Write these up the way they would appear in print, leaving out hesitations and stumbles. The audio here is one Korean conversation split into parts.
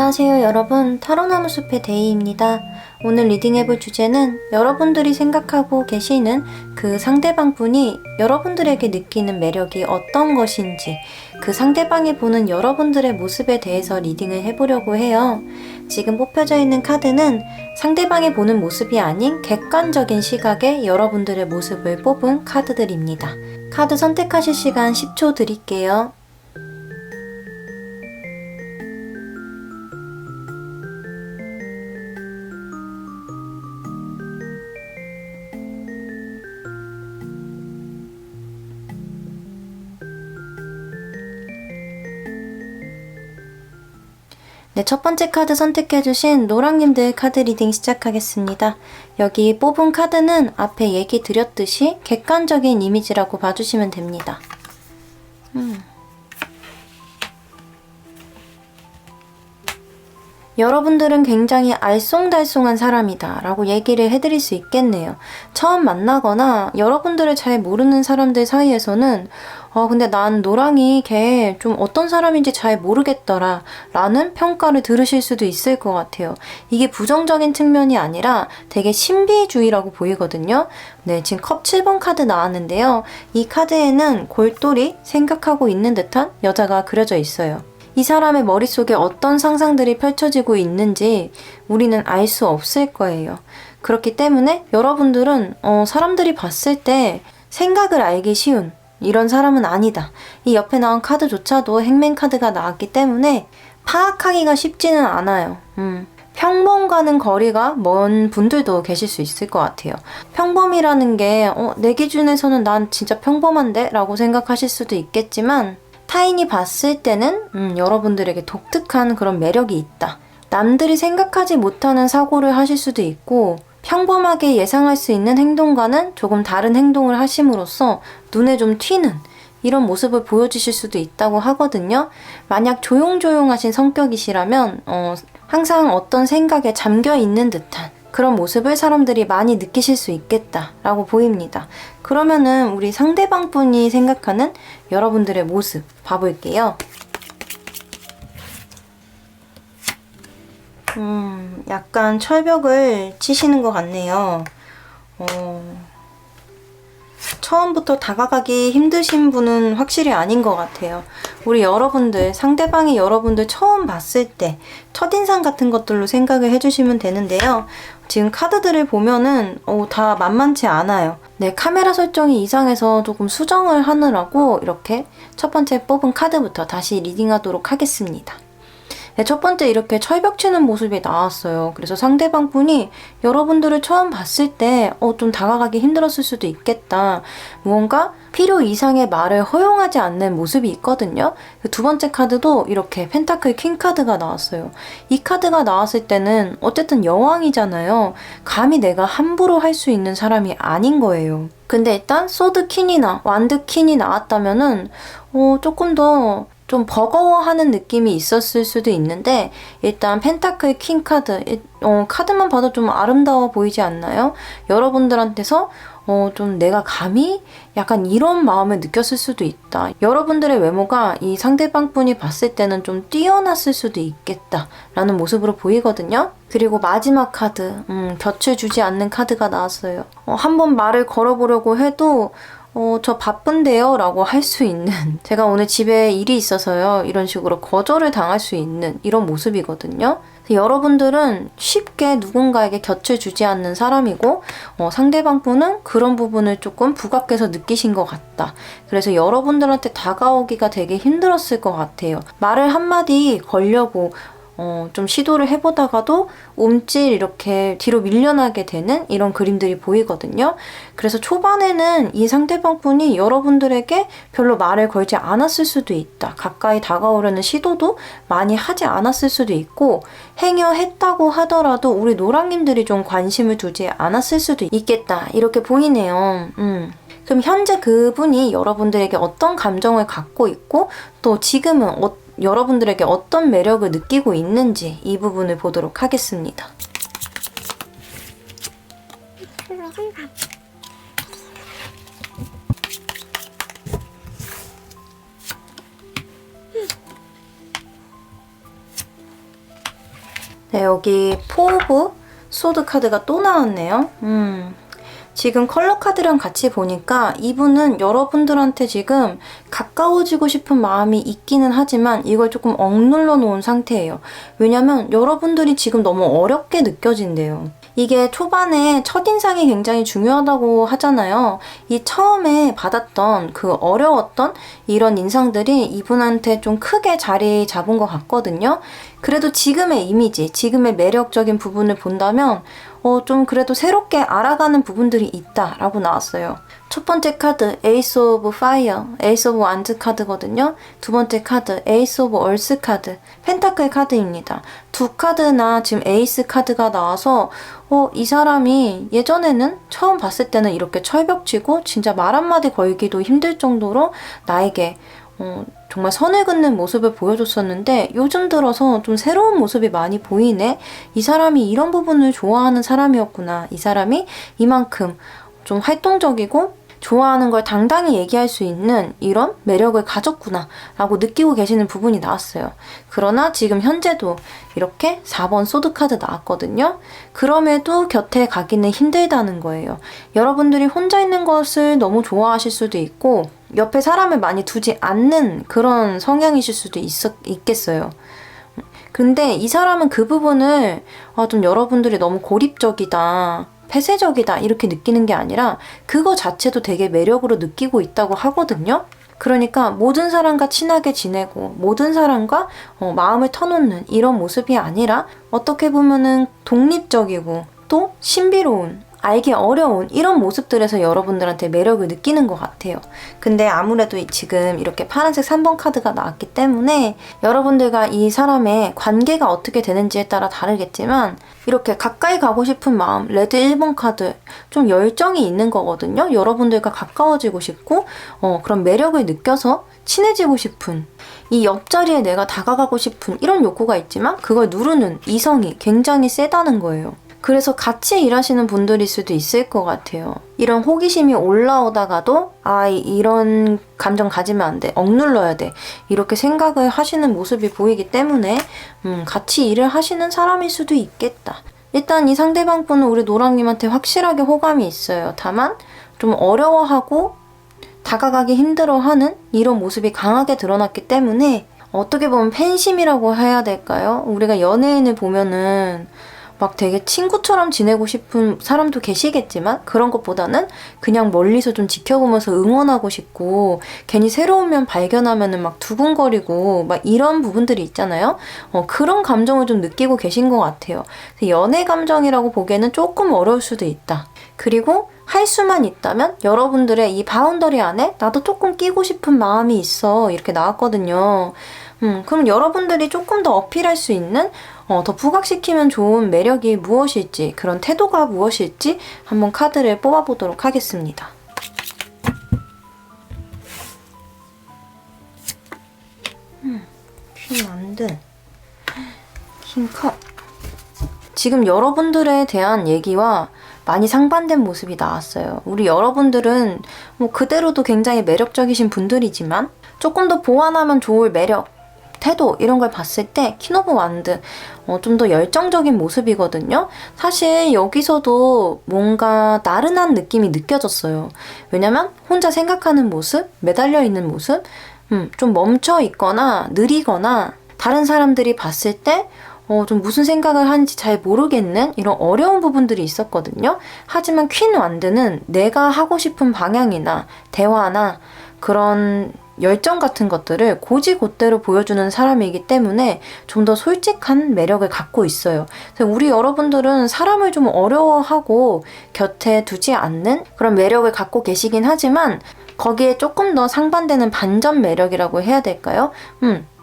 안녕하세요 여러분, 타로나무숲의 데이입니다. 오늘 리딩해볼 주제는 여러분들이 생각하고 계시는 그 상대방 분이 여러분들에게 느끼는 매력이 어떤 것인지, 그 상대방이 보는 여러분들의 모습에 대해서 리딩을 해보려고 해요. 지금 뽑혀져 있는 카드는 상대방이 보는 모습이 아닌 객관적인 시각의 여러분들의 모습을 뽑은 카드들입니다. 카드 선택하실 시간 10초 드릴게요. 네, 첫 번째 카드 선택해주신 노랑님들 카드 리딩 시작하겠습니다. 여기 뽑은 카드는 앞에 얘기 드렸듯이 객관적인 이미지라고 봐주시면 됩니다. 여러분들은 굉장히 알쏭달쏭한 사람이다 라고 얘기를 해드릴 수 있겠네요. 처음 만나거나 여러분들을 잘 모르는 사람들 사이에서는 근데 난 노랑이 걔 좀 어떤 사람인지 잘 모르겠더라 라는 평가를 들으실 수도 있을 것 같아요. 이게 부정적인 측면이 아니라 되게 신비주의라고 보이거든요. 네, 지금 컵 7번 카드 나왔는데요. 이 카드에는 골똘히 생각하고 있는 듯한 여자가 그려져 있어요. 이 사람의 머릿속에 어떤 상상들이 펼쳐지고 있는지 우리는 알 수 없을 거예요. 그렇기 때문에 여러분들은 사람들이 봤을 때 생각을 알기 쉬운 이런 사람은 아니다. 이 옆에 나온 카드조차도 행맨 카드가 나왔기 때문에 파악하기가 쉽지는 않아요. 평범과는 거리가 먼 분들도 계실 수 있을 것 같아요. 평범이라는 게 내 기준에서는 난 진짜 평범한데? 라고 생각하실 수도 있겠지만 타인이 봤을 때는 여러분들에게 독특한 그런 매력이 있다. 남들이 생각하지 못하는 사고를 하실 수도 있고 평범하게 예상할 수 있는 행동과는 조금 다른 행동을 하심으로써 눈에 좀 튀는 이런 모습을 보여주실 수도 있다고 하거든요. 만약 조용조용하신 성격이시라면 항상 어떤 생각에 잠겨 있는 듯한 그런 모습을 사람들이 많이 느끼실 수 있겠다라고 보입니다. 그러면은 우리 상대방 분이 생각하는 여러분들의 모습 봐볼게요. 약간 철벽을 치시는 것 같네요. 처음부터 다가가기 힘드신 분은 확실히 아닌 것 같아요. 우리 여러분들, 상대방이 여러분들 처음 봤을 때 첫인상 같은 것들로 생각을 해주시면 되는데요. 지금 카드들을 보면은 다 만만치 않아요. 네, 카메라 설정이 이상해서 조금 수정을 하느라고 이렇게 첫 번째 뽑은 카드부터 다시 리딩하도록 하겠습니다. 네, 첫 번째 이렇게 철벽 치는 모습이 나왔어요. 그래서 상대방 분이 여러분들을 처음 봤을 때 좀 다가가기 힘들었을 수도 있겠다. 무언가 필요 이상의 말을 허용하지 않는 모습이 있거든요. 두 번째 카드도 이렇게 펜타클 퀸 카드가 나왔어요. 이 카드가 나왔을 때는 어쨌든 여왕이잖아요. 감히 내가 함부로 할 수 있는 사람이 아닌 거예요. 근데 일단 소드 퀸이나 완드 퀸이 나왔다면은 조금 더 좀 버거워하는 느낌이 있었을 수도 있는데 일단 펜타클 퀸 카드 카드만 봐도 좀 아름다워 보이지 않나요? 여러분들한테서 좀 내가 감히 약간 이런 마음을 느꼈을 수도 있다. 여러분들의 외모가 이 상대방 분이 봤을 때는 좀 뛰어났을 수도 있겠다 라는 모습으로 보이거든요. 그리고 마지막 카드 곁을 주지 않는 카드가 나왔어요. 한번 말을 걸어보려고 해도 저 바쁜데요? 라고 할 수 있는, 제가 오늘 집에 일이 있어서요. 이런 식으로 거절을 당할 수 있는 이런 모습이거든요. 여러분들은 쉽게 누군가에게 곁을 주지 않는 사람이고 상대방 분은 그런 부분을 조금 부각해서 느끼신 것 같다. 그래서 여러분들한테 다가오기가 되게 힘들었을 것 같아요. 말을 한마디 걸려고 좀 시도를 해보다가도 움찔 이렇게 뒤로 밀려나게 되는 이런 그림들이 보이거든요. 그래서 초반에는 이 상대방 분이 여러분들에게 별로 말을 걸지 않았을 수도 있다. 가까이 다가오려는 시도도 많이 하지 않았을 수도 있고 행여했다고 하더라도 우리 노랑님들이 좀 관심을 두지 않았을 수도 있겠다. 이렇게 보이네요. 그럼 현재 그분이 여러분들에게 어떤 감정을 갖고 있고 또 지금은 여러분들에게 어떤 매력을 느끼고 있는지 이 부분을 보도록 하겠습니다. 네, 여기 포 오브 소드 카드가 또 나왔네요. 지금 컬러 카드랑 같이 보니까 이분은 여러분들한테 지금 가까워지고 싶은 마음이 있기는 하지만 이걸 조금 억눌러 놓은 상태예요. 왜냐면 여러분들이 지금 너무 어렵게 느껴진대요. 이게 초반에 첫인상이 굉장히 중요하다고 하잖아요. 이 처음에 받았던 그 어려웠던 이런 인상들이 이분한테 좀 크게 자리 잡은 것 같거든요. 그래도 지금의 이미지, 지금의 매력적인 부분을 본다면 좀 그래도 새롭게 알아가는 부분들이 있다라고 나왔어요. 첫 번째 카드 에이스 오브 파이어, 에이스 오브 완즈 카드거든요. 두 번째 카드 에이스 오브 얼스 카드, 펜타클 카드입니다. 두 카드나 지금 에이스 카드가 나와서 이 사람이 예전에는 처음 봤을 때는 이렇게 철벽치고 진짜 말 한마디 걸기도 힘들 정도로 나에게 정말 선을 긋는 모습을 보여줬었는데 요즘 들어서 좀 새로운 모습이 많이 보이네. 이 사람이 이런 부분을 좋아하는 사람이었구나. 이 사람이 이만큼 좀 활동적이고 좋아하는 걸 당당히 얘기할 수 있는 이런 매력을 가졌구나 라고 느끼고 계시는 부분이 나왔어요. 그러나 지금 현재도 이렇게 4번 소드 카드 나왔거든요. 그럼에도 곁에 가기는 힘들다는 거예요. 여러분들이 혼자 있는 것을 너무 좋아하실 수도 있고 옆에 사람을 많이 두지 않는 그런 성향이실 수도 있겠어요. 근데 이 사람은 그 부분을 좀 여러분들이 너무 고립적이다, 폐쇄적이다 이렇게 느끼는 게 아니라 그거 자체도 되게 매력으로 느끼고 있다고 하거든요. 그러니까 모든 사람과 친하게 지내고 모든 사람과 마음을 터놓는 이런 모습이 아니라 어떻게 보면은 독립적이고 또 신비로운, 알기 어려운 이런 모습들에서 여러분들한테 매력을 느끼는 것 같아요. 근데 아무래도 지금 이렇게 파란색 3번 카드가 나왔기 때문에 여러분들과 이 사람의 관계가 어떻게 되는지에 따라 다르겠지만 이렇게 가까이 가고 싶은 마음, 레드 1번 카드 좀 열정이 있는 거거든요. 여러분들과 가까워지고 싶고 그런 매력을 느껴서 친해지고 싶은, 이 옆자리에 내가 다가가고 싶은 이런 욕구가 있지만 그걸 누르는 이성이 굉장히 세다는 거예요. 그래서 같이 일하시는 분들일 수도 있을 것 같아요. 이런 호기심이 올라오다가도 이런 감정 가지면 안 돼, 억눌러야 돼 이렇게 생각을 하시는 모습이 보이기 때문에 같이 일을 하시는 사람일 수도 있겠다. 일단 이 상대방 분은 우리 노랑님한테 확실하게 호감이 있어요. 다만 좀 어려워하고 다가가기 힘들어하는 이런 모습이 강하게 드러났기 때문에 어떻게 보면 팬심이라고 해야 될까요? 우리가 연예인을 보면은 막 되게 친구처럼 지내고 싶은 사람도 계시겠지만 그런 것보다는 그냥 멀리서 좀 지켜보면서 응원하고 싶고 괜히 새로운 면 발견하면은 막 두근거리고 막 이런 부분들이 있잖아요. 그런 감정을 좀 느끼고 계신 것 같아요. 연애 감정이라고 보기에는 조금 어려울 수도 있다. 그리고 할 수만 있다면 여러분들의 이 바운더리 안에 나도 조금 끼고 싶은 마음이 있어 이렇게 나왔거든요. 그럼 여러분들이 조금 더 어필할 수 있는 더 부각시키면 좋은 매력이 무엇일지, 그런 태도가 무엇일지 한번 카드를 뽑아보도록 하겠습니다. 퀸 완드, 킹컵. 지금 여러분들에 대한 얘기와 많이 상반된 모습이 나왔어요. 우리 여러분들은 그대로도 굉장히 매력적이신 분들이지만 조금 더 보완하면 좋을 매력, 태도 이런 걸 봤을 때 퀸 오브 완드 좀 더 열정적인 모습이거든요. 사실 여기서도 뭔가 나른한 느낌이 느껴졌어요. 왜냐면 혼자 생각하는 모습, 매달려 있는 모습, 좀 멈춰 있거나 느리거나 다른 사람들이 봤을 때 좀 무슨 생각을 하는지 잘 모르겠는 이런 어려운 부분들이 있었거든요. 하지만 퀸 완드는 내가 하고 싶은 방향이나 대화나 그런 열정 같은 것들을 고지곧대로 보여주는 사람이기 때문에 좀 더 솔직한 매력을 갖고 있어요. 그래서 우리 여러분들은 사람을 좀 어려워하고 곁에 두지 않는 그런 매력을 갖고 계시긴 하지만 거기에 조금 더 상반되는 반전 매력이라고 해야 될까요?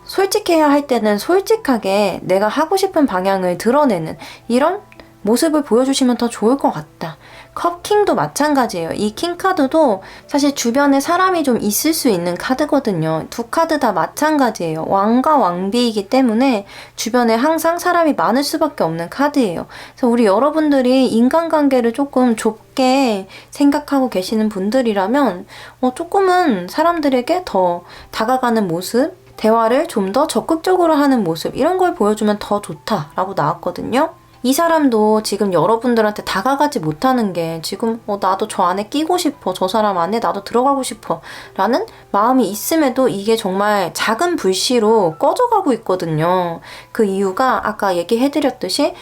솔직해야 할 때는 솔직하게 내가 하고 싶은 방향을 드러내는 이런 모습을 보여주시면 더 좋을 것 같다. 컵킹도 마찬가지예요. 이 킹카드도 사실 주변에 사람이 좀 있을 수 있는 카드거든요. 두 카드 다 마찬가지예요. 왕과 왕비이기 때문에 주변에 항상 사람이 많을 수밖에 없는 카드예요. 그래서 우리 여러분들이 인간관계를 조금 좁게 생각하고 계시는 분들이라면 조금은 사람들에게 더 다가가는 모습, 대화를 좀 더 적극적으로 하는 모습 이런 걸 보여주면 더 좋다라고 나왔거든요. 이 사람도 지금 여러분들한테 다가가지 못하는 게 지금 나도 저 안에 끼고 싶어, 저 사람 안에 나도 들어가고 싶어 라는 마음이 있음에도 이게 정말 작은 불씨로 꺼져가고 있거든요. 그 이유가 아까 얘기해드렸듯이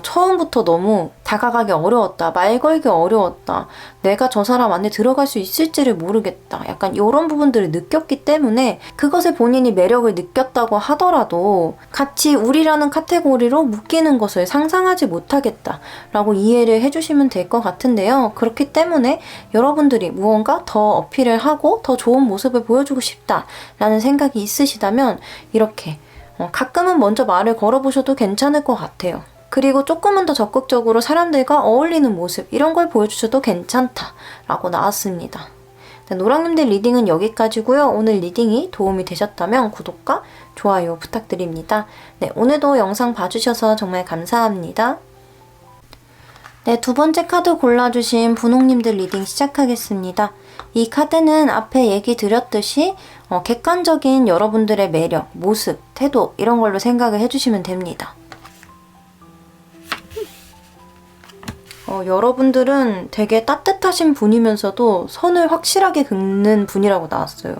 처음부터 너무 다가가기 어려웠다, 말 걸기 어려웠다, 내가 저 사람 안에 들어갈 수 있을지를 모르겠다, 약간 이런 부분들을 느꼈기 때문에 그것에 본인이 매력을 느꼈다고 하더라도 같이 우리라는 카테고리로 묶이는 것을 상상하지 못하겠다 라고 이해를 해주시면 될 것 같은데요. 그렇기 때문에 여러분들이 무언가 더 어필을 하고 더 좋은 모습을 보여주고 싶다 라는 생각이 있으시다면 이렇게 가끔은 먼저 말을 걸어보셔도 괜찮을 것 같아요. 그리고 조금은 더 적극적으로 사람들과 어울리는 모습 이런 걸 보여주셔도 괜찮다라고 나왔습니다. 네, 노랑님들 리딩은 여기까지고요. 오늘 리딩이 도움이 되셨다면 구독과 좋아요 부탁드립니다. 네, 오늘도 영상 봐주셔서 정말 감사합니다. 네, 두 번째 카드 골라주신 분홍님들 리딩 시작하겠습니다. 이 카드는 앞에 얘기 드렸듯이 객관적인 여러분들의 매력, 모습, 태도 이런 걸로 생각을 해주시면 됩니다. 여러분들은 되게 따뜻하신 분이면서도 선을 확실하게 긋는 분이라고 나왔어요.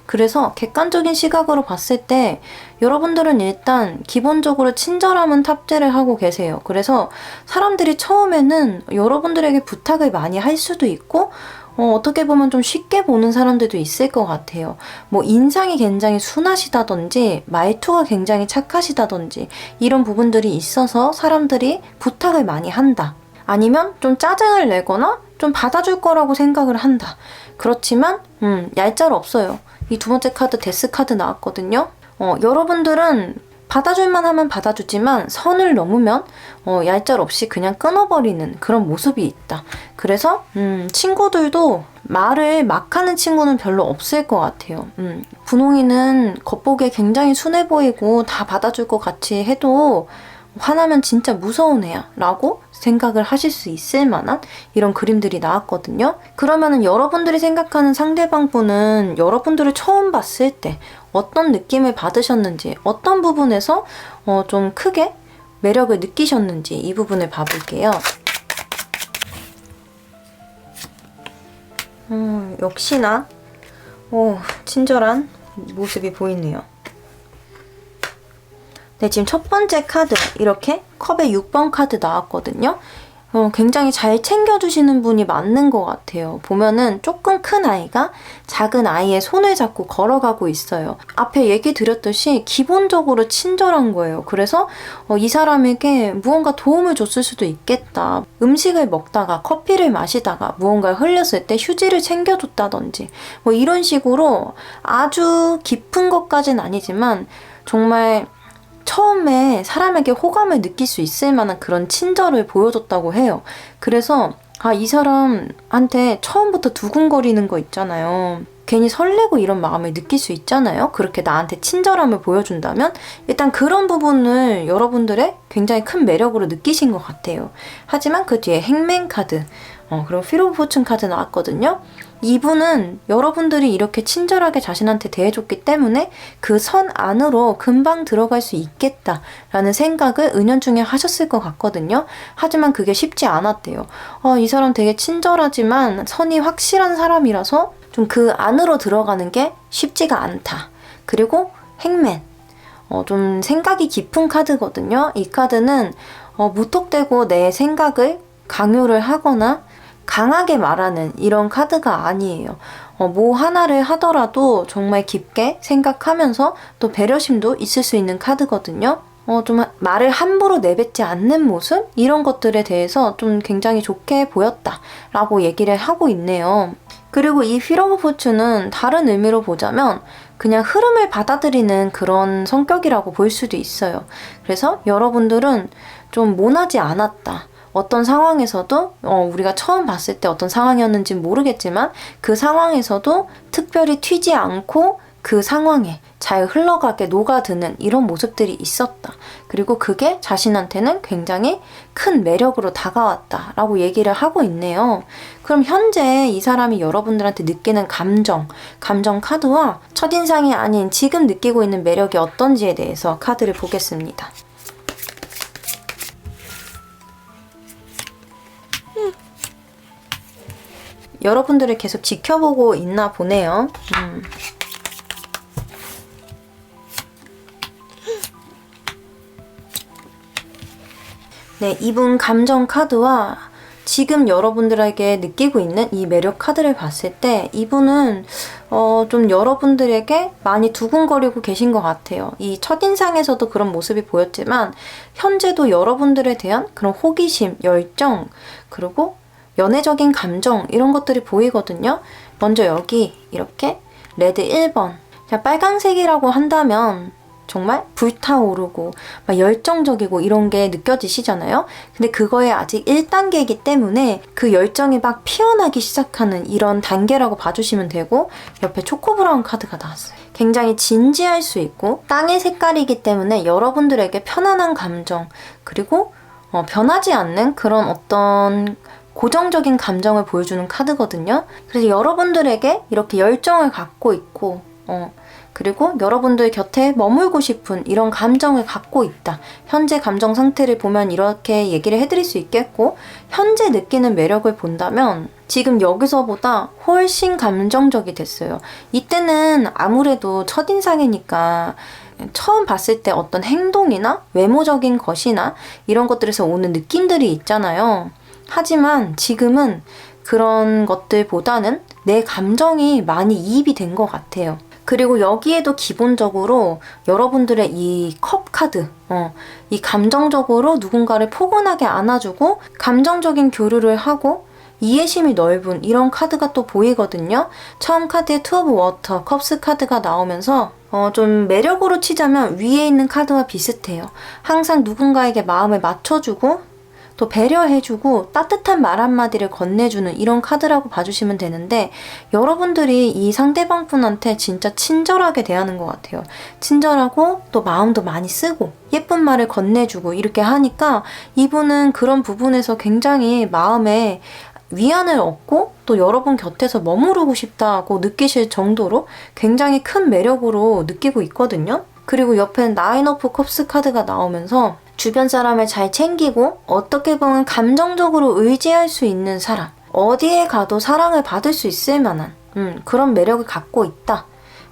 그래서 객관적인 시각으로 봤을 때 여러분들은 일단 기본적으로 친절함은 탑재를 하고 계세요. 그래서 사람들이 처음에는 여러분들에게 부탁을 많이 할 수도 있고 어떻게 보면 좀 쉽게 보는 사람들도 있을 것 같아요. 뭐 인상이 굉장히 순하시다든지 말투가 굉장히 착하시다든지 이런 부분들이 있어서 사람들이 부탁을 많이 한다. 아니면 좀 짜증을 내거나 좀 받아줄 거라고 생각을 한다. 그렇지만 얄짤없어요. 이 두 번째 카드 데스 카드 나왔거든요. 여러분들은 받아줄만 하면 받아주지만 선을 넘으면 얄짤없이 그냥 끊어버리는 그런 모습이 있다. 그래서 친구들도 말을 막 하는 친구는 별로 없을 것 같아요. 분홍이는 겉보기에 굉장히 순해 보이고 다 받아줄 것 같이 해도 화나면 진짜 무서운 애야 라고 생각을 하실 수 있을 만한 이런 그림들이 나왔거든요. 그러면은 여러분들이 생각하는 상대방 분은 여러분들을 처음 봤을 때 어떤 느낌을 받으셨는지, 어떤 부분에서 좀 크게 매력을 느끼셨는지 이 부분을 봐볼게요. 역시나 친절한 모습이 보이네요. 네, 지금 첫 번째 카드 이렇게 컵에 6번 카드 나왔거든요. 굉장히 잘 챙겨주시는 분이 맞는 것 같아요. 보면은 조금 큰 아이가 작은 아이의 손을 잡고 걸어가고 있어요. 앞에 얘기 드렸듯이 기본적으로 친절한 거예요. 그래서 이 사람에게 무언가 도움을 줬을 수도 있겠다. 음식을 먹다가 커피를 마시다가 무언가를 흘렸을 때 휴지를 챙겨줬다든지 뭐 이런 식으로 아주 깊은 것까진 아니지만 정말 처음에 사람에게 호감을 느낄 수 있을 만한 그런 친절을 보여줬다고 해요. 그래서 이 사람한테 처음부터 두근거리는 거 있잖아요. 괜히 설레고 이런 마음을 느낄 수 있잖아요. 그렇게 나한테 친절함을 보여준다면 일단 그런 부분을 여러분들의 굉장히 큰 매력으로 느끼신 것 같아요. 하지만 그 뒤에 행맨 카드 그리고 휠 오브 포춘 카드 나왔거든요. 이분은 여러분들이 이렇게 친절하게 자신한테 대해줬기 때문에 그 선 안으로 금방 들어갈 수 있겠다라는 생각을 은연중에 하셨을 것 같거든요. 하지만 그게 쉽지 않았대요. 이 사람 되게 친절하지만 선이 확실한 사람이라서 좀 그 안으로 들어가는 게 쉽지가 않다. 그리고 행맨 좀 생각이 깊은 카드거든요. 이 카드는 무턱대고 내 생각을 강요를 하거나 강하게 말하는 이런 카드가 아니에요. 뭐 하나를 하더라도 정말 깊게 생각하면서 또 배려심도 있을 수 있는 카드거든요. 좀 말을 함부로 내뱉지 않는 모습? 이런 것들에 대해서 좀 굉장히 좋게 보였다라고 얘기를 하고 있네요. 그리고 이 휠 오브 포춘은 다른 의미로 보자면 그냥 흐름을 받아들이는 그런 성격이라고 볼 수도 있어요. 그래서 여러분들은 좀 모나지 않았다. 어떤 상황에서도 우리가 처음 봤을 때 어떤 상황이었는지 모르겠지만 그 상황에서도 특별히 튀지 않고 그 상황에 잘 흘러가게 녹아드는 이런 모습들이 있었다. 그리고 그게 자신한테는 굉장히 큰 매력으로 다가왔다라고 얘기를 하고 있네요. 그럼 현재 이 사람이 여러분들한테 느끼는 감정 카드와 첫인상이 아닌 지금 느끼고 있는 매력이 어떤지에 대해서 카드를 보겠습니다. 여러분들을 계속 지켜보고 있나 보네요. 네, 이분 감정 카드와 지금 여러분들에게 느끼고 있는 이 매력 카드를 봤을 때 이분은 좀 여러분들에게 많이 두근거리고 계신 것 같아요. 이 첫인상에서도 그런 모습이 보였지만 현재도 여러분들에 대한 그런 호기심, 열정, 그리고 연애적인 감정 이런 것들이 보이거든요. 먼저 여기 이렇게 레드 1번 그냥 빨강색이라고 한다면 정말 불타오르고 막 열정적이고 이런 게 느껴지시잖아요. 근데 그거에 아직 1단계이기 때문에 그 열정이 막 피어나기 시작하는 이런 단계라고 봐주시면 되고, 옆에 초코브라운 카드가 나왔어요. 굉장히 진지할 수 있고 땅의 색깔이기 때문에 여러분들에게 편안한 감정, 그리고 변하지 않는 그런 어떤 고정적인 감정을 보여주는 카드거든요. 그래서 여러분들에게 이렇게 열정을 갖고 있고 그리고 여러분들 곁에 머물고 싶은 이런 감정을 갖고 있다. 현재 감정 상태를 보면 이렇게 얘기를 해드릴 수 있겠고, 현재 느끼는 매력을 본다면 지금 여기서보다 훨씬 감정적이 됐어요. 이때는 아무래도 첫인상이니까 처음 봤을 때 어떤 행동이나 외모적인 것이나 이런 것들에서 오는 느낌들이 있잖아요. 하지만 지금은 그런 것들보다는 내 감정이 많이 이입이 된 것 같아요. 그리고 여기에도 기본적으로 여러분들의 이 컵 카드, 이 감정적으로 누군가를 포근하게 안아주고 감정적인 교류를 하고 이해심이 넓은 이런 카드가 또 보이거든요. 처음 카드에 투 오브 워터, 컵스 카드가 나오면서 좀 매력으로 치자면 위에 있는 카드와 비슷해요. 항상 누군가에게 마음을 맞춰주고 또 배려해주고 따뜻한 말 한마디를 건네주는 이런 카드라고 봐주시면 되는데, 여러분들이 이 상대방 분한테 진짜 친절하게 대하는 것 같아요. 친절하고 또 마음도 많이 쓰고 예쁜 말을 건네주고 이렇게 하니까 이분은 그런 부분에서 굉장히 마음에 위안을 얻고 또 여러분 곁에서 머무르고 싶다고 느끼실 정도로 굉장히 큰 매력으로 느끼고 있거든요. 그리고 옆에는 나인 오브 컵스 카드가 나오면서 주변 사람을 잘 챙기고 어떻게 보면 감정적으로 의지할 수 있는 사람, 어디에 가도 사랑을 받을 수 있을 만한 그런 매력을 갖고 있다.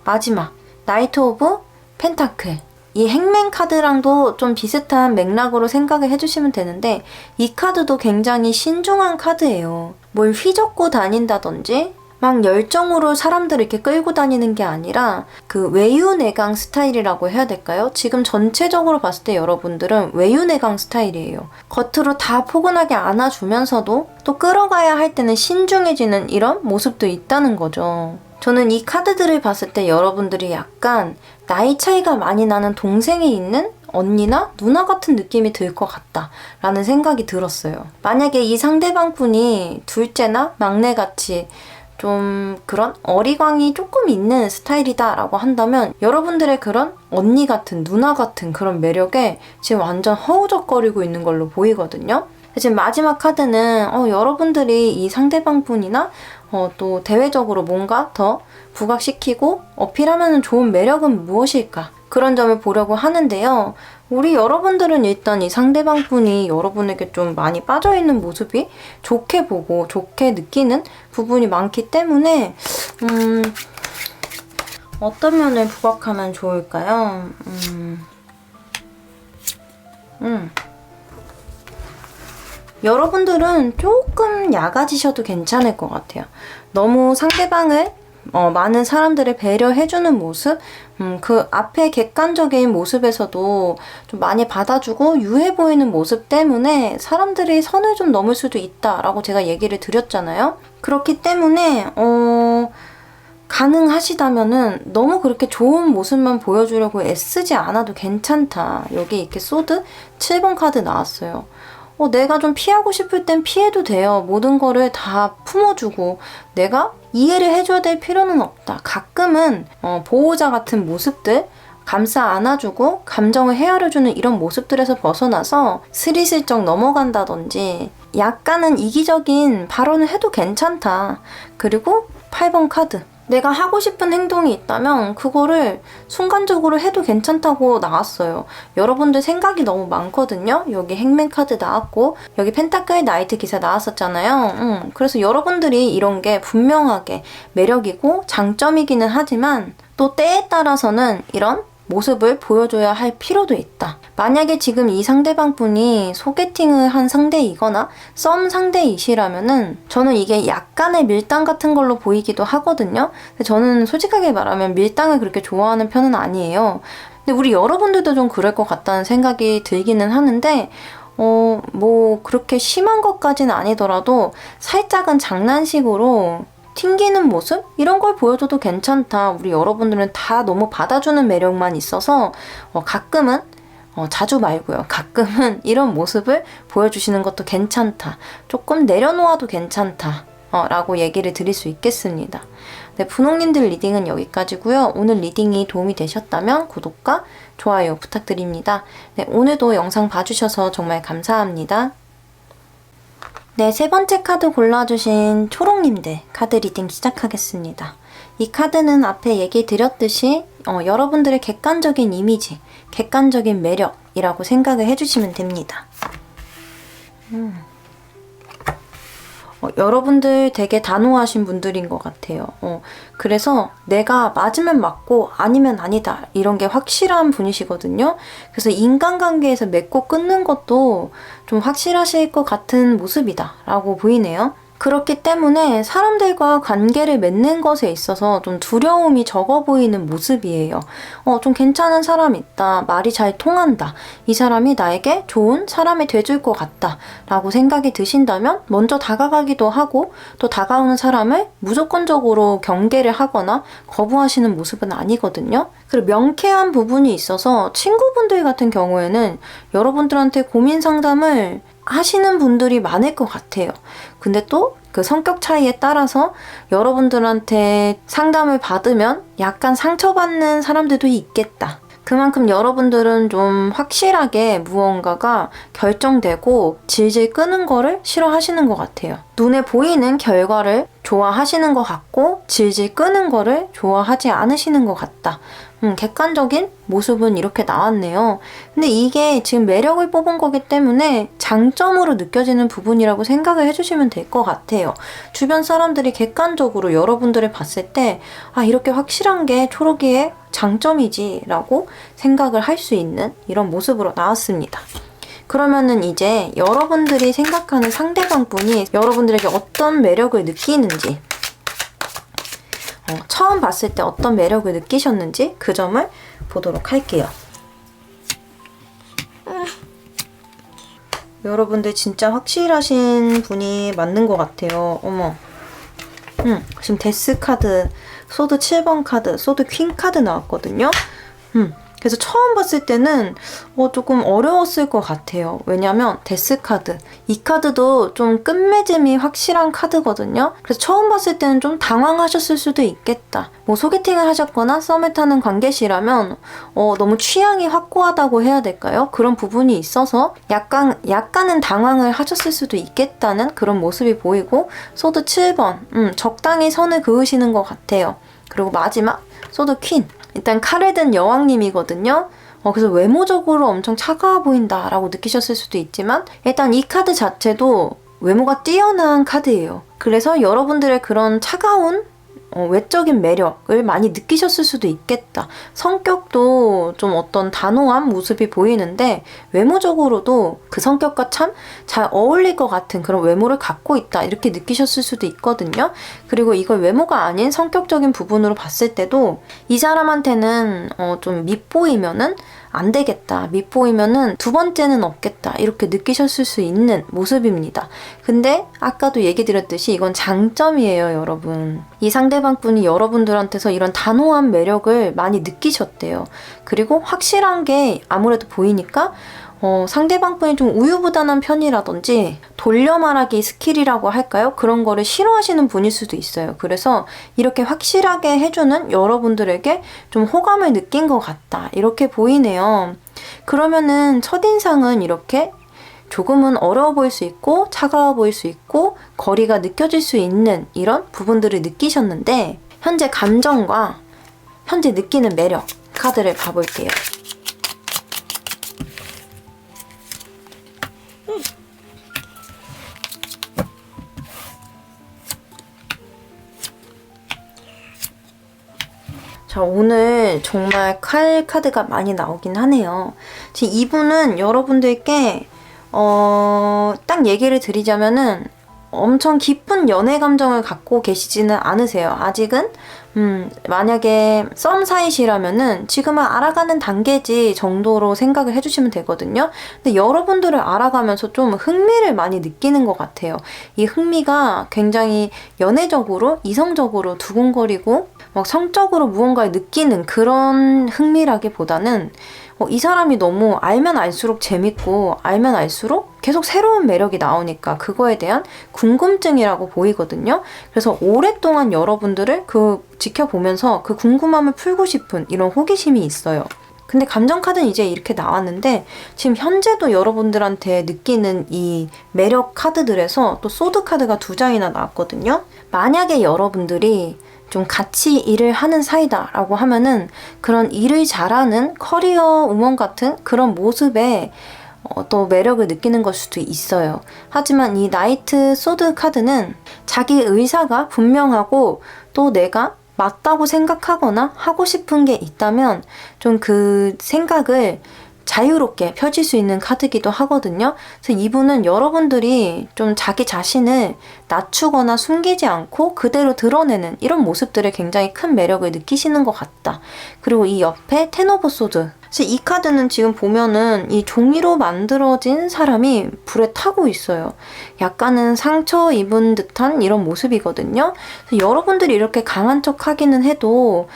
마지막 나이트 오브 펜타클, 이 행맨 카드랑도 좀 비슷한 맥락으로 생각을 해주시면 되는데, 이 카드도 굉장히 신중한 카드예요. 뭘 휘젓고 다닌다든지 막 열정으로 사람들을 이렇게 끌고 다니는 게 아니라 그 외유내강 스타일이라고 해야 될까요? 지금 전체적으로 봤을 때 여러분들은 외유내강 스타일이에요. 겉으로 다 포근하게 안아주면서도 또 끌어가야 할 때는 신중해지는 이런 모습도 있다는 거죠. 저는 이 카드들을 봤을 때 여러분들이 약간 나이 차이가 많이 나는 동생이 있는 언니나 누나 같은 느낌이 들 것 같다 라는 생각이 들었어요. 만약에 이 상대방 분이 둘째나 막내같이 좀 그런 어리광이 조금 있는 스타일이다 라고 한다면 여러분들의 그런 언니 같은 누나 같은 그런 매력에 지금 완전 허우적거리고 있는 걸로 보이거든요. 지금 마지막 카드는 여러분들이 이 상대방 분이나 또 대외적으로 뭔가 더 부각시키고 어필하면 좋은 매력은 무엇일까, 그런 점을 보려고 하는데요. 우리 여러분들은 일단 이 상대방 분이 여러분에게 좀 많이 빠져있는 모습이 좋게 보고 좋게 느끼는 부분이 많기 때문에 어떤 면을 부각하면 좋을까요? 여러분들은 조금 야가지셔도 괜찮을 것 같아요. 너무 상대방을 많은 사람들을 배려해주는 모습, 그 앞에 객관적인 모습에서도 좀 많이 받아주고 유해 보이는 모습 때문에 사람들이 선을 좀 넘을 수도 있다라고 제가 얘기를 드렸잖아요. 그렇기 때문에 가능하시다면은 너무 그렇게 좋은 모습만 보여주려고 애쓰지 않아도 괜찮다. 여기 이렇게 소드 7번 카드 나왔어요. 내가 좀 피하고 싶을 땐 피해도 돼요. 모든 거를 다 품어주고 내가 이해를 해줘야 될 필요는 없다. 가끔은 보호자 같은 모습들, 감싸 안아주고 감정을 헤아려주는 이런 모습들에서 벗어나서 스리슬쩍 넘어간다든지 약간은 이기적인 발언을 해도 괜찮다. 그리고 8번 카드. 내가 하고 싶은 행동이 있다면 그거를 순간적으로 해도 괜찮다고 나왔어요. 여러분들 생각이 너무 많거든요. 여기 행맨 카드 나왔고 여기 펜타클 나이트 기사 나왔었잖아요. 그래서 여러분들이 이런 게 분명하게 매력이고 장점이기는 하지만 또 때에 따라서는 이런 모습을 보여줘야 할 필요도 있다. 만약에 지금 이 상대방분이 소개팅을 한 상대이거나 썸 상대이시라면은 저는 이게 약간의 밀당 같은 걸로 보이기도 하거든요. 근데 저는 솔직하게 말하면 밀당을 그렇게 좋아하는 편은 아니에요. 근데 우리 여러분들도 좀 그럴 것 같다는 생각이 들기는 하는데 뭐 그렇게 심한 것까지는 아니더라도 살짝은 장난식으로 튕기는 모습? 이런 걸 보여줘도 괜찮다. 우리 여러분들은 다 너무 받아주는 매력만 있어서 가끔은 자주 말고요. 가끔은 이런 모습을 보여주시는 것도 괜찮다. 조금 내려놓아도 괜찮다. 라고 얘기를 드릴 수 있겠습니다. 네, 분홍님들 리딩은 여기까지고요. 오늘 리딩이 도움이 되셨다면 구독과 좋아요 부탁드립니다. 네, 오늘도 영상 봐주셔서 정말 감사합니다. 네, 세 번째 카드 골라주신 초록님들 카드 리딩 시작하겠습니다. 이 카드는 앞에 얘기 드렸듯이 여러분들의 객관적인 이미지, 객관적인 매력이라고 생각을 해주시면 됩니다. 여러분들 되게 단호하신 분들인 것 같아요. 그래서 내가 맞으면 맞고 아니면 아니다 이런 게 확실한 분이시거든요. 그래서 인간관계에서 맺고 끊는 것도 좀 확실하실 것 같은 모습이다 라고 보이네요. 그렇기 때문에 사람들과 관계를 맺는 것에 있어서 좀 두려움이 적어 보이는 모습이에요. 좀 괜찮은 사람 있다. 말이 잘 통한다. 이 사람이 나에게 좋은 사람이 돼줄 것 같다. 라고 생각이 드신다면 먼저 다가가기도 하고 또 다가오는 사람을 무조건적으로 경계를 하거나 거부하시는 모습은 아니거든요. 그리고 명쾌한 부분이 있어서 친구분들 같은 경우에는 여러분들한테 고민 상담을 하시는 분들이 많을 것 같아요. 근데 또 그 성격 차이에 따라서 여러분들한테 상담을 받으면 약간 상처받는 사람들도 있겠다. 그만큼 여러분들은 좀 확실하게 무언가가 결정되고 질질 끄는 거를 싫어하시는 것 같아요. 눈에 보이는 결과를 좋아하시는 것 같고 질질 끄는 거를 좋아하지 않으시는 것 같다. 객관적인 모습은 이렇게 나왔네요. 근데 이게 지금 매력을 뽑은 거기 때문에 장점으로 느껴지는 부분이라고 생각을 해주시면 될 것 같아요. 주변 사람들이 객관적으로 여러분들을 봤을 때 이렇게 확실한 게 초록이의 장점이지 라고 생각을 할 수 있는 이런 모습으로 나왔습니다. 그러면은 이제 여러분들이 생각하는 상대방분이 여러분들에게 어떤 매력을 느끼는지 처음 봤을 때 어떤 매력을 느끼셨는지 그 점을 보도록 할게요. 여러분들 진짜 확실하신 분이 맞는 것 같아요. 어머. 지금 데스 카드, 소드 7번 카드, 소드 퀸 카드 나왔거든요. 그래서 처음 봤을 때는 조금 어려웠을 것 같아요. 왜냐면 데스 카드, 이 카드도 좀 끝맺음이 확실한 카드거든요. 그래서 처음 봤을 때는 좀 당황하셨을 수도 있겠다. 뭐 소개팅을 하셨거나 썸을 타는 관계시라면 너무 취향이 확고하다고 해야 될까요? 그런 부분이 있어서 약간은 당황을 하셨을 수도 있겠다는 그런 모습이 보이고, 소드 7번 적당히 선을 그으시는 것 같아요. 그리고 마지막 소드 퀸, 일단 칼을 든 여왕님이거든요. 그래서 외모적으로 엄청 차가워 보인다라고 느끼셨을 수도 있지만 일단 이 카드 자체도 외모가 뛰어난 카드예요. 그래서 여러분들의 그런 차가운 외적인 매력을 많이 느끼셨을 수도 있겠다. 성격도 좀 어떤 단호한 모습이 보이는데 외모적으로도 그 성격과 참 잘 어울릴 것 같은 그런 외모를 갖고 있다 이렇게 느끼셨을 수도 있거든요. 그리고 이걸 외모가 아닌 성격적인 부분으로 봤을 때도 이 사람한테는 좀 밉보이면은 안 되겠다, 밉보이면은 두 번째는 없겠다 이렇게 느끼셨을 수 있는 모습입니다. 근데 아까도 얘기 드렸듯이 이건 장점이에요, 여러분. 이 상대방분이 여러분들한테서 이런 단호한 매력을 많이 느끼셨대요. 그리고 확실한 게 아무래도 보이니까 상대방 분이 좀 우유부단한 편이라든지 돌려 말하기 스킬이라고 할까요? 그런 거를 싫어하시는 분일 수도 있어요. 그래서 이렇게 확실하게 해주는 여러분들에게 좀 호감을 느낀 것 같다. 이렇게 보이네요. 그러면은 첫인상은 이렇게 조금은 어려워 보일 수 있고 차가워 보일 수 있고 거리가 느껴질 수 있는 이런 부분들을 느끼셨는데 현재 감정과 현재 느끼는 매력 카드를 봐볼게요. 자, 오늘 정말 칼 카드가 많이 나오긴 하네요. 지금 이분은 여러분들께 딱 얘기를 드리자면은 엄청 깊은 연애 감정을 갖고 계시지는 않으세요. 아직은 만약에 썸 사이시라면은 지금은 알아가는 단계지 정도로 생각을 해주시면 되거든요. 근데 여러분들을 알아가면서 좀 흥미를 많이 느끼는 것 같아요. 이 흥미가 굉장히 연애적으로 이성적으로 두근거리고 막 성적으로 무언가를 느끼는 그런 흥미라기보다는 이 사람이 너무 알면 알수록 재밌고 알면 알수록 계속 새로운 매력이 나오니까 그거에 대한 궁금증이라고 보이거든요. 그래서 오랫동안 여러분들을 지켜보면서 그 궁금함을 풀고 싶은 이런 호기심이 있어요. 근데 감정 카드는 이제 이렇게 나왔는데 지금 현재도 여러분들한테 느끼는 이 매력 카드들에서 또 소드 카드가 2장이나 나왔거든요. 만약에 여러분들이 좀 같이 일을 하는 사이다라고 하면은 그런 일을 잘하는 커리어 우먼 같은 그런 모습에 또 매력을 느끼는 걸 수도 있어요. 하지만 이 나이트 소드 카드는 자기 의사가 분명하고 또 내가 맞다고 생각하거나 하고 싶은 게 있다면 좀 그 생각을 자유롭게 펴질 수 있는 카드기도 하거든요. 그래서 이분은 여러분들이 좀 자기 자신을 낮추거나 숨기지 않고 그대로 드러내는 이런 모습들에 굉장히 큰 매력을 느끼시는 것 같다. 그리고 이 옆에 텐 오브 소드. 이 카드는 지금 보면은 이 종이로 만들어진 사람이 불에 타고 있어요. 약간은 상처 입은 듯한 이런 모습이거든요. 그래서 여러분들이 이렇게 강한 척 하기는 해도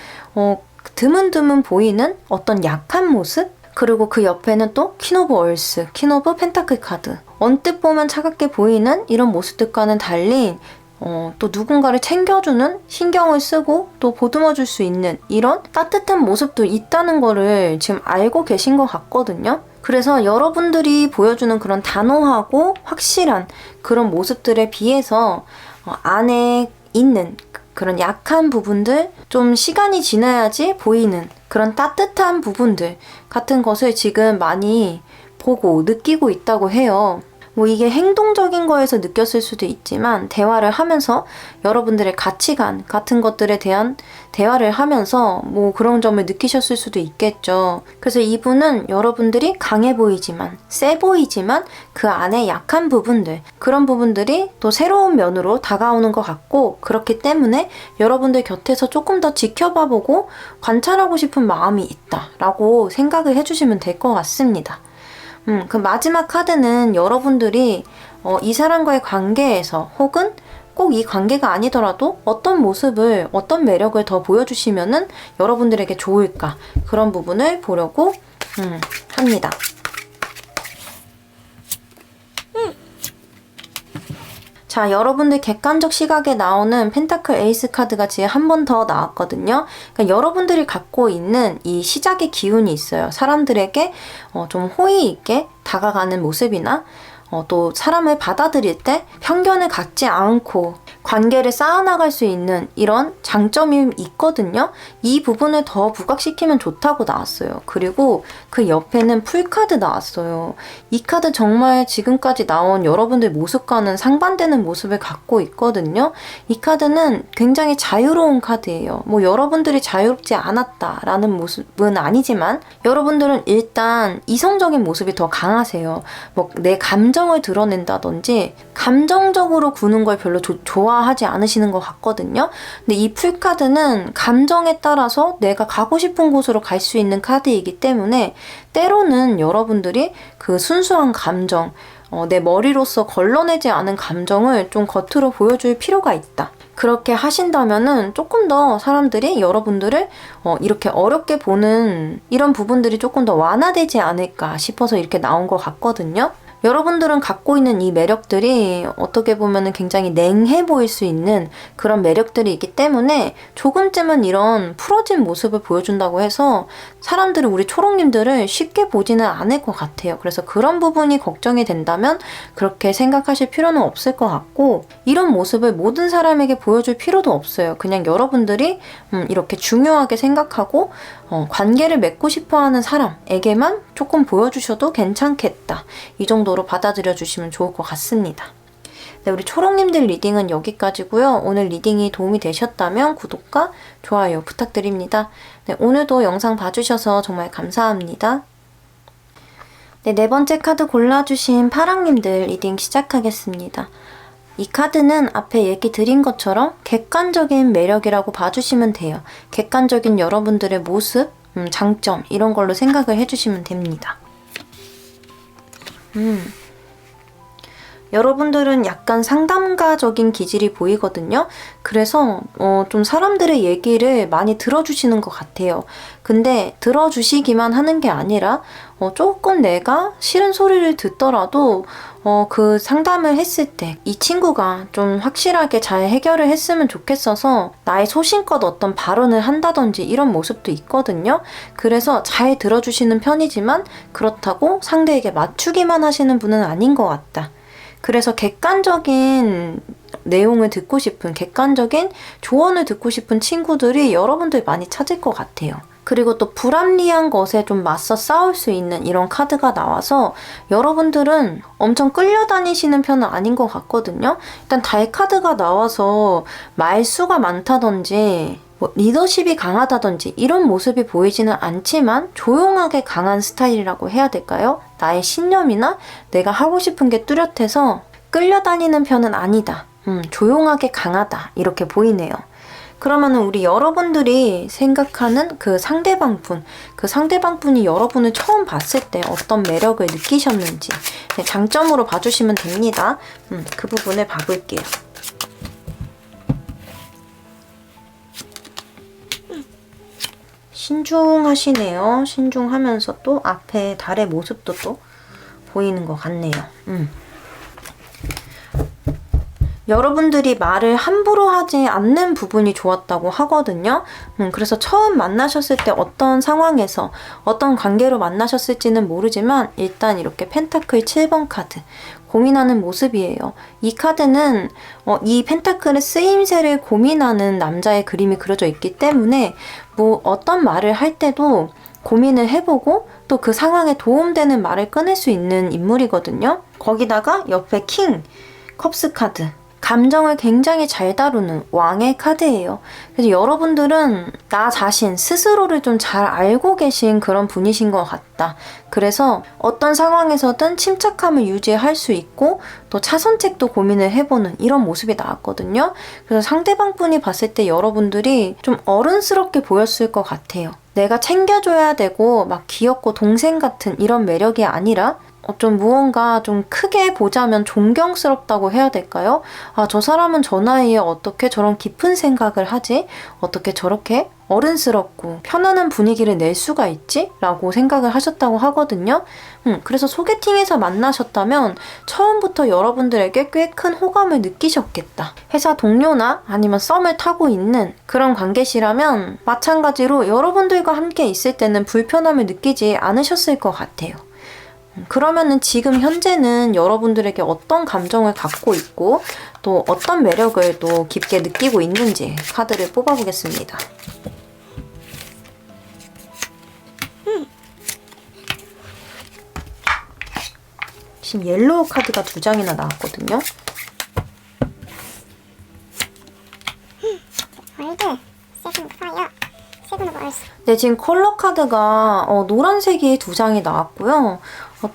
드문드문 보이는 어떤 약한 모습? 그리고 그 옆에는 또 퀸 오브 얼스, 퀸 오브 펜타클 카드. 언뜻 보면 차갑게 보이는 이런 모습들과는 달리 또 누군가를 챙겨주는 신경을 쓰고 또 보듬어줄 수 있는 이런 따뜻한 모습도 있다는 거를 지금 알고 계신 것 같거든요. 그래서 여러분들이 보여주는 그런 단호하고 확실한 그런 모습들에 비해서 안에 있는 그런 약한 부분들, 좀 시간이 지나야지 보이는 그런 따뜻한 부분들 같은 것을 지금 많이 보고 느끼고 있다고 해요. 이게 행동적인 거에서 느꼈을 수도 있지만 대화를 하면서 여러분들의 가치관 같은 것들에 대한 대화를 하면서 그런 점을 느끼셨을 수도 있겠죠. 그래서 이분은 여러분들이 강해 보이지만 세 보이지만 그 안에 약한 부분들, 그런 부분들이 또 새로운 면으로 다가오는 것 같고, 그렇기 때문에 여러분들 곁에서 조금 더 지켜봐보고 관찰하고 싶은 마음이 있다라고 생각을 해주시면 될 것 같습니다. 그 마지막 카드는 여러분들이 이 사람과의 관계에서 혹은 꼭 이 관계가 아니더라도 어떤 모습을, 어떤 매력을 더 보여주시면은 여러분들에게 좋을까, 그런 부분을 보려고 합니다. 자, 여러분들 객관적 시각에 나오는 펜타클 에이스 카드가 지금 한 번 더 나왔거든요. 그러니까 여러분들이 갖고 있는 이 시작의 기운이 있어요. 사람들에게 좀 호의 있게 다가가는 모습이나 또 사람을 받아들일 때 편견을 갖지 않고 관계를 쌓아나갈 수 있는 이런 장점이 있거든요. 이 부분을 더 부각시키면 좋다고 나왔어요. 그리고 그 옆에는 풀카드 나왔어요. 이 카드 정말 지금까지 나온 여러분들 모습과는 상반되는 모습을 갖고 있거든요. 이 카드는 굉장히 자유로운 카드예요. 여러분들이 자유롭지 않았다라는 모습은 아니지만 여러분들은 일단 이성적인 모습이 더 강하세요. 내 감정을 드러낸다든지 감정적으로 구는 걸 별로 좋아하지 않으시는 것 같거든요. 근데 이 풀카드는 감정에 따라서 내가 가고 싶은 곳으로 갈 수 있는 카드이기 때문에 때로는 여러분들이 그 순수한 감정, 내 머리로서 걸러내지 않은 감정을 좀 겉으로 보여줄 필요가 있다. 그렇게 하신다면은 조금 더 사람들이 여러분들을 이렇게 어렵게 보는 이런 부분들이 조금 더 완화되지 않을까 싶어서 이렇게 나온 것 같거든요. 여러분들은 갖고 있는 이 매력들이 어떻게 보면은 굉장히 냉해 보일 수 있는 그런 매력들이 있기 때문에 조금쯤은 이런 풀어진 모습을 보여준다고 해서 사람들은 우리 초록님들을 쉽게 보지는 않을 것 같아요. 그래서 그런 부분이 걱정이 된다면 그렇게 생각하실 필요는 없을 것 같고, 이런 모습을 모든 사람에게 보여줄 필요도 없어요. 그냥 여러분들이 이렇게 중요하게 생각하고 관계를 맺고 싶어하는 사람에게만 조금 보여주셔도 괜찮겠다. 이 정도로 받아들여 주시면 좋을 것 같습니다. 네, 우리 초록님들 리딩은 여기까지고요. 오늘 리딩이 도움이 되셨다면 구독과 좋아요 부탁드립니다. 네, 오늘도 영상 봐주셔서 정말 감사합니다. 네, 네 번째 카드 골라주신 파랑님들 리딩 시작하겠습니다. 이 카드는 앞에 얘기 드린 것처럼 객관적인 매력이라고 봐주시면 돼요. 객관적인 여러분들의 모습, 장점 이런 걸로 생각을 해주시면 됩니다. 여러분들은 약간 상담가적인 기질이 보이거든요. 그래서 좀 사람들의 얘기를 많이 들어주시는 것 같아요. 근데 들어주시기만 하는 게 아니라 조금 내가 싫은 소리를 듣더라도 그 상담을 했을 때 이 친구가 좀 확실하게 잘 해결을 했으면 좋겠어서 나의 소신껏 어떤 발언을 한다든지 이런 모습도 있거든요. 그래서 잘 들어주시는 편이지만 그렇다고 상대에게 맞추기만 하시는 분은 아닌 것 같다. 그래서 객관적인 내용을 듣고 싶은, 객관적인 조언을 듣고 싶은 친구들이 여러분들 많이 찾을 것 같아요. 그리고 또 불합리한 것에 좀 맞서 싸울 수 있는 이런 카드가 나와서 여러분들은 엄청 끌려다니시는 편은 아닌 것 같거든요. 일단 달 카드가 나와서 말수가 많다든지 리더십이 강하다든지 이런 모습이 보이지는 않지만 조용하게 강한 스타일이라고 해야 될까요? 나의 신념이나 내가 하고 싶은 게 뚜렷해서 끌려다니는 편은 아니다. 조용하게 강하다. 이렇게 보이네요. 그러면은 우리 여러분들이 생각하는 그 상대방분이 여러분을 처음 봤을 때 어떤 매력을 느끼셨는지 장점으로 봐주시면 됩니다. 그 부분을 봐볼게요. 신중하시네요. 신중하면서 또 앞에 달의 모습도 또 보이는 것 같네요. 여러분들이 말을 함부로 하지 않는 부분이 좋았다고 하거든요. 그래서 처음 만나셨을 때 어떤 상황에서 어떤 관계로 만나셨을지는 모르지만 일단 이렇게 펜타클 7번 카드 고민하는 모습이에요. 이 카드는 이 펜타클의 쓰임새를 고민하는 남자의 그림이 그려져 있기 때문에 뭐 어떤 말을 할 때도 고민을 해보고 또 그 상황에 도움되는 말을 꺼낼 수 있는 인물이거든요. 거기다가 옆에 킹 컵스 카드, 감정을 굉장히 잘 다루는 왕의 카드예요. 그래서 여러분들은 나 자신 스스로를 좀 잘 알고 계신 그런 분이신 것 같다. 그래서 어떤 상황에서든 침착함을 유지할 수 있고 또 차선책도 고민을 해보는 이런 모습이 나왔거든요. 그래서 상대방 분이 봤을 때 여러분들이 좀 어른스럽게 보였을 것 같아요. 내가 챙겨줘야 되고 막 귀엽고 동생 같은 이런 매력이 아니라 좀 무언가 좀 크게 보자면 존경스럽다고 해야 될까요? 아, 저 사람은 저 나이에 어떻게 저런 깊은 생각을 하지? 어떻게 저렇게 어른스럽고 편안한 분위기를 낼 수가 있지? 라고 생각을 하셨다고 하거든요. 그래서 소개팅에서 만나셨다면 처음부터 여러분들에게 꽤 큰 호감을 느끼셨겠다. 회사 동료나 아니면 썸을 타고 있는 그런 관계시라면 마찬가지로 여러분들과 함께 있을 때는 불편함을 느끼지 않으셨을 것 같아요. 그러면은 지금 현재는 여러분들에게 어떤 감정을 갖고 있고 또 어떤 매력을 또 깊게 느끼고 있는지 카드를 뽑아보겠습니다. 지금 옐로우 카드가 2장이나 나왔거든요. 네, 지금 컬러 카드가 노란색이 2장이 나왔고요.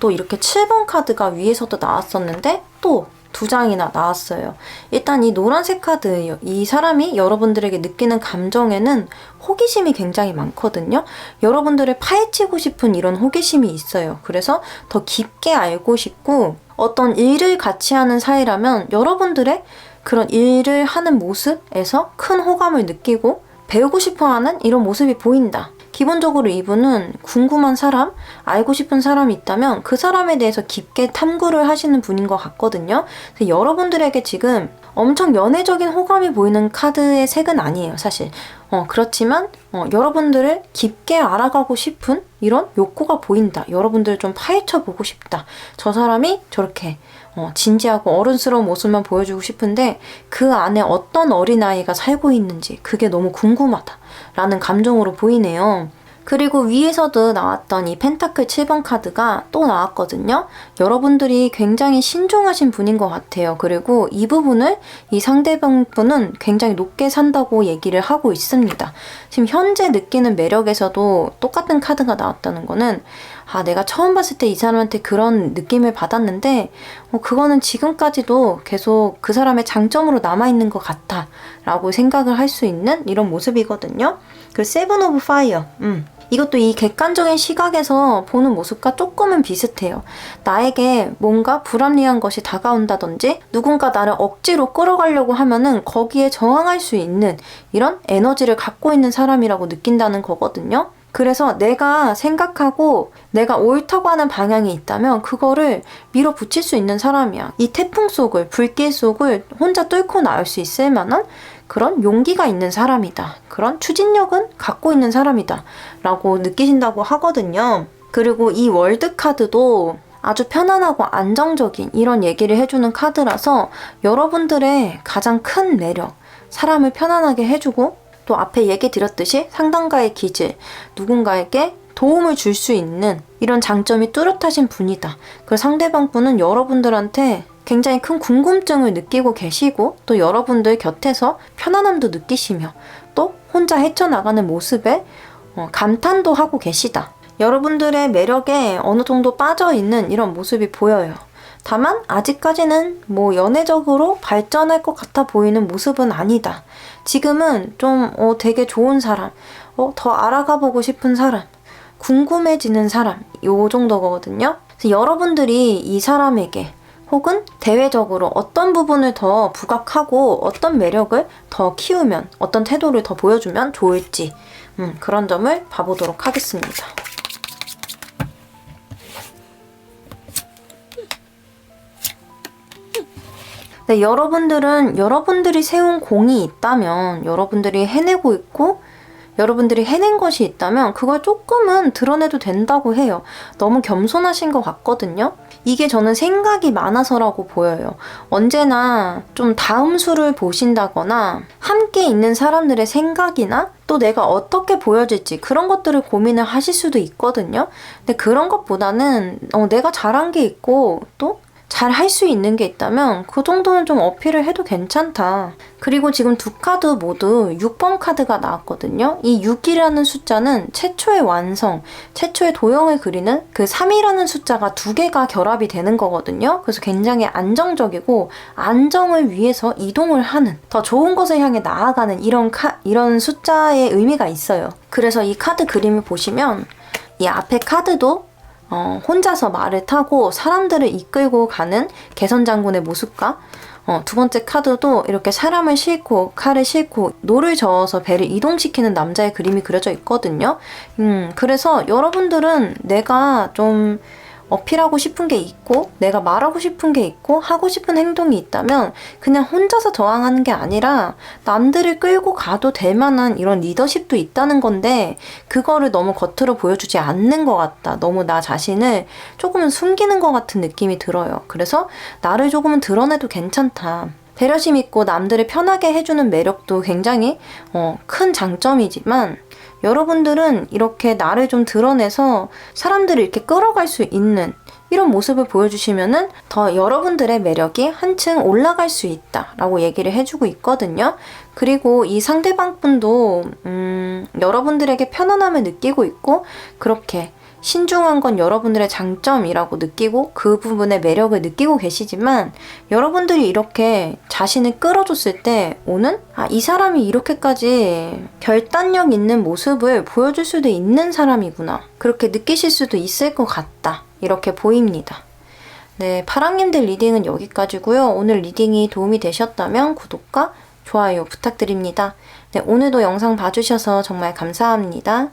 또 이렇게 7번 카드가 위에서도 나왔었는데 또 2장이나 나왔어요. 일단 이 노란색 카드, 이 사람이 여러분들에게 느끼는 감정에는 호기심이 굉장히 많거든요. 여러분들을 파헤치고 싶은 이런 호기심이 있어요. 그래서 더 깊게 알고 싶고 어떤 일을 같이 하는 사이라면 여러분들의 그런 일을 하는 모습에서 큰 호감을 느끼고 배우고 싶어하는 이런 모습이 보인다. 기본적으로 이분은 궁금한 사람, 알고 싶은 사람이 있다면 그 사람에 대해서 깊게 탐구를 하시는 분인 것 같거든요. 그래서 여러분들에게 지금 엄청 연애적인 호감이 보이는 카드의 색은 아니에요, 사실. 그렇지만 여러분들을 깊게 알아가고 싶은 이런 욕구가 보인다. 여러분들을 좀 파헤쳐 보고 싶다. 저 사람이 저렇게 진지하고 어른스러운 모습만 보여주고 싶은데 그 안에 어떤 어린아이가 살고 있는지 그게 너무 궁금하다 라는 감정으로 보이네요. 그리고 위에서도 나왔던 이 펜타클 7번 카드가 또 나왔거든요. 여러분들이 굉장히 신중하신 분인 것 같아요. 그리고 이 부분을 이 상대방 분은 굉장히 높게 산다고 얘기를 하고 있습니다. 지금 현재 느끼는 매력에서도 똑같은 카드가 나왔다는 거는 내가 처음 봤을 때 이 사람한테 그런 느낌을 받았는데 그거는 지금까지도 계속 그 사람의 장점으로 남아있는 것 같아 라고 생각을 할 수 있는 이런 모습이거든요. 그 세븐 오브 파이어 이것도 이 객관적인 시각에서 보는 모습과 조금은 비슷해요. 나에게 뭔가 불합리한 것이 다가온다든지 누군가 나를 억지로 끌어가려고 하면은 거기에 저항할 수 있는 이런 에너지를 갖고 있는 사람이라고 느낀다는 거거든요. 그래서 내가 생각하고 내가 옳다고 하는 방향이 있다면 그거를 밀어붙일 수 있는 사람이야. 이 태풍 속을, 불길 속을 혼자 뚫고 나올 수 있을 만한 그런 용기가 있는 사람이다. 그런 추진력은 갖고 있는 사람이다. 라고 느끼신다고 하거든요. 그리고 이 월드 카드도 아주 편안하고 안정적인 이런 얘기를 해주는 카드라서 여러분들의 가장 큰 매력, 사람을 편안하게 해주고 또 앞에 얘기 드렸듯이 상담가의 기질, 누군가에게 도움을 줄 수 있는 이런 장점이 뚜렷하신 분이다. 그 상대방 분은 여러분들한테 굉장히 큰 궁금증을 느끼고 계시고 또 여러분들 곁에서 편안함도 느끼시며 또 혼자 헤쳐나가는 모습에 감탄도 하고 계시다. 여러분들의 매력에 어느 정도 빠져있는 이런 모습이 보여요. 다만 아직까지는 연애적으로 발전할 것 같아 보이는 모습은 아니다. 지금은 좀 되게 좋은 사람, 더 알아가 보고 싶은 사람, 궁금해지는 사람 요 정도거든요. 그래서 여러분들이 이 사람에게 혹은 대외적으로 어떤 부분을 더 부각하고 어떤 매력을 더 키우면 어떤 태도를 더 보여주면 좋을지 그런 점을 봐보도록 하겠습니다. 네, 여러분들은 여러분들이 세운 공이 있다면 여러분들이 해내고 있고 여러분들이 해낸 것이 있다면 그걸 조금은 드러내도 된다고 해요. 너무 겸손하신 것 같거든요. 이게 저는 생각이 많아서라고 보여요. 언제나 좀 다음 수를 보신다거나 함께 있는 사람들의 생각이나 또 내가 어떻게 보여질지 그런 것들을 고민을 하실 수도 있거든요. 근데 그런 것보다는 내가 잘한 게 있고 또 잘 할 수 있는 게 있다면 그 정도는 좀 어필을 해도 괜찮다. 그리고 지금 두 카드 모두 6번 카드가 나왔거든요. 이 6이라는 숫자는 최초의 완성, 최초의 도형을 그리는 그 3이라는 숫자가 두 개가 결합이 되는 거거든요. 그래서 굉장히 안정적이고 안정을 위해서 이동을 하는 더 좋은 것을 향해 나아가는 이런 숫자의 의미가 있어요. 그래서 이 카드 그림을 보시면 이 앞에 카드도 혼자서 말을 타고 사람들을 이끌고 가는 개선장군의 모습과 두 번째 카드도 이렇게 사람을 싣고 칼을 싣고 노를 저어서 배를 이동시키는 남자의 그림이 그려져 있거든요. 그래서 여러분들은 내가 좀 어필하고 싶은 게 있고 내가 말하고 싶은 게 있고 하고 싶은 행동이 있다면 그냥 혼자서 저항하는 게 아니라 남들을 끌고 가도 될 만한 이런 리더십도 있다는 건데 그거를 너무 겉으로 보여주지 않는 것 같다. 너무 나 자신을 조금은 숨기는 것 같은 느낌이 들어요. 그래서 나를 조금은 드러내도 괜찮다. 배려심 있고 남들을 편하게 해주는 매력도 굉장히 큰 장점이지만 여러분들은 이렇게 나를 좀 드러내서 사람들을 이렇게 끌어갈 수 있는 이런 모습을 보여주시면은 더 여러분들의 매력이 한층 올라갈 수 있다라고 얘기를 해주고 있거든요. 그리고 이 상대방 분도 여러분들에게 편안함을 느끼고 있고 그렇게 신중한 건 여러분들의 장점이라고 느끼고 그 부분의 매력을 느끼고 계시지만 여러분들이 이렇게 자신을 끌어줬을 때 오는 이 사람이 이렇게까지 결단력 있는 모습을 보여줄 수도 있는 사람이구나. 그렇게 느끼실 수도 있을 것 같다. 이렇게 보입니다. 네, 파랑님들 리딩은 여기까지고요. 오늘 리딩이 도움이 되셨다면 구독과 좋아요 부탁드립니다. 네, 오늘도 영상 봐주셔서 정말 감사합니다.